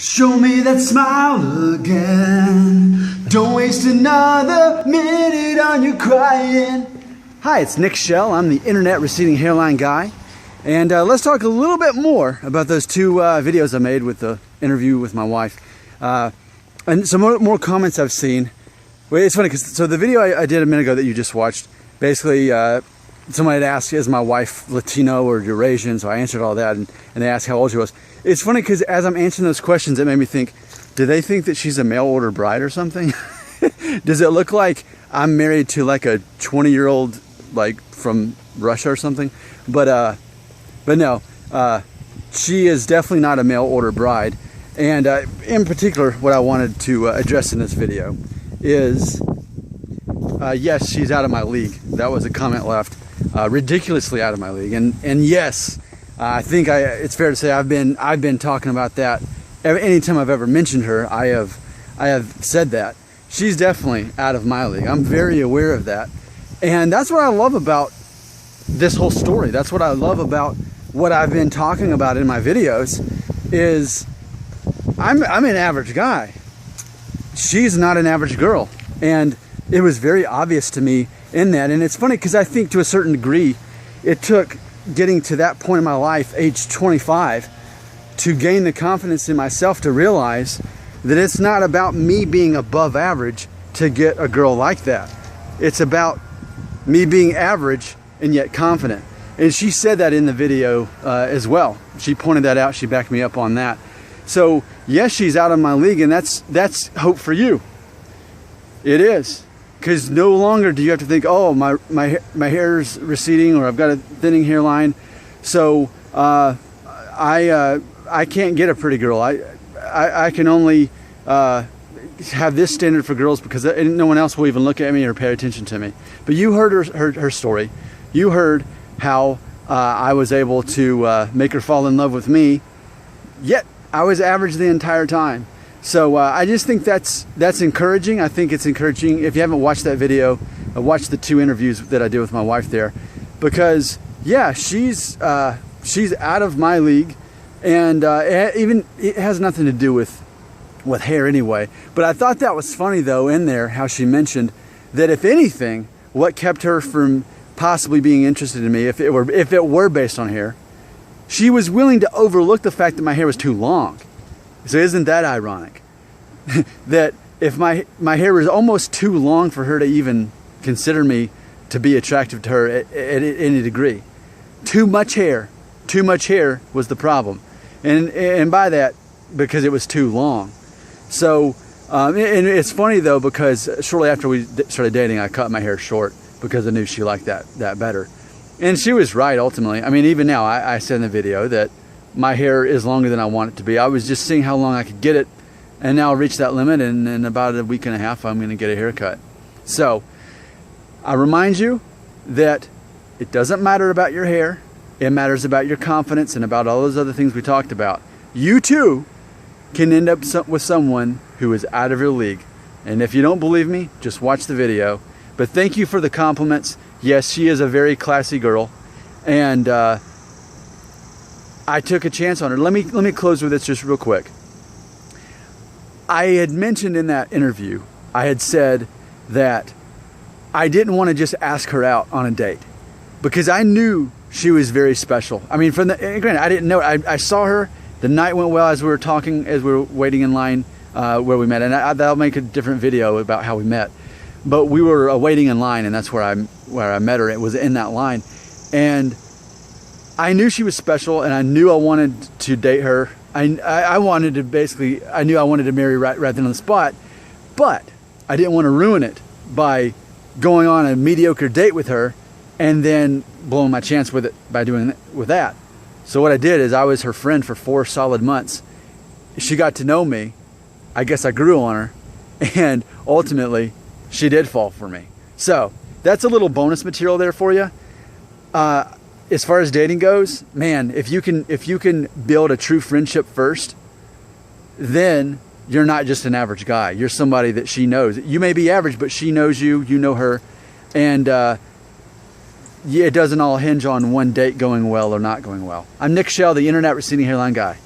Show me that smile again. Don't waste another minute on you crying. Hi, it's Nick Shell. I'm the internet receding hairline guy. And let's talk a little bit more about those two videos I made with the interview with my wife. And some more comments I've seen. Well, it's funny because so the video I did a minute ago that you just watched, basically somebody had asked, is my wife Latino or Eurasian? So I answered all that, and they asked how old she was. It's funny because as I'm answering those questions, it made me think, do they think that she's a mail order bride or something? Does it look like I'm married to like a 20-year-old like from Russia or something? But no, she is definitely not a mail order bride. And in particular, what I wanted to address in this video is, yes, she's out of my league. That was a comment left. Ridiculously out of my league. And yes, I think it's fair to say I've been talking about that. Anytime I've ever mentioned her, I have said that. She's definitely out of my league. I'm very aware of that. And that's what I love about this whole story. That's what I love about what I've been talking about in my videos is I'm an average guy. She's not an average girl. And it was very obvious to me in that. And it's funny because I think to a certain degree, it took getting to that point in my life, age 25, to gain the confidence in myself to realize that it's not about me being above average to get a girl like that. It's about me being average and yet confident. And she said that in the video as well. She pointed that out. She backed me up on that. So yes, she's out of my league, and that's hope for you. It is. Because no longer do you have to think, oh, my hair's receding, or I've got a thinning hairline, so I can't get a pretty girl. I can only have this standard for girls because no one else will even look at me or pay attention to me. But you heard her story. You heard how I was able to make her fall in love with me, yet I was average the entire time. So I just think that's encouraging. I think it's encouraging. If you haven't watched that video, watch the two interviews that I did with my wife there, because yeah, she's out of my league, and even it has nothing to do with hair anyway. But I thought that was funny though in there how she mentioned that if anything, what kept her from possibly being interested in me, if it were based on hair, she was willing to overlook the fact that my hair was too long. So isn't that ironic? That if my hair was almost too long for her to even consider me to be attractive to her at any degree. Too much hair was the problem. And by that, because it was too long. So, and it's funny though, because shortly after we started dating, I cut my hair short because I knew she liked that better. And she was right ultimately. I mean, even now, I said in the video that my hair is longer than I want it to be. I was just seeing how long I could get it, and now I'll reach that limit, and in about a week and a half, I'm going to get a haircut. So, I remind you that it doesn't matter about your hair. It matters about your confidence and about all those other things we talked about. You too can end up with someone who is out of your league. And if you don't believe me, just watch the video. But thank you for the compliments. Yes, she is a very classy girl, and I took a chance on her. Let me close with this just real quick. I had mentioned in that interview, I had said that I didn't want to just ask her out on a date because I knew she was very special. I mean, granted, I didn't know. I saw her. The night went well as we were talking, as we were waiting in line where we met. And I'll make a different video about how we met. But we were waiting in line, and that's where I met her. It was in that line. And I knew she was special, and I knew I wanted to date her. I wanted to basically, I knew I wanted to marry right then on the spot, but I didn't want to ruin it by going on a mediocre date with her and then blowing my chance with it by doing with that. So what I did is I was her friend for 4 solid months. She got to know me. I guess I grew on her, and ultimately she did fall for me. So that's a little bonus material there for you. As far as dating goes, man, if you can build a true friendship first, then you're not just an average guy. You're somebody that she knows. You may be average, but she knows you. You know her, and yeah, it doesn't all hinge on one date going well or not going well. I'm Nick Shell, the internet receding hairline guy.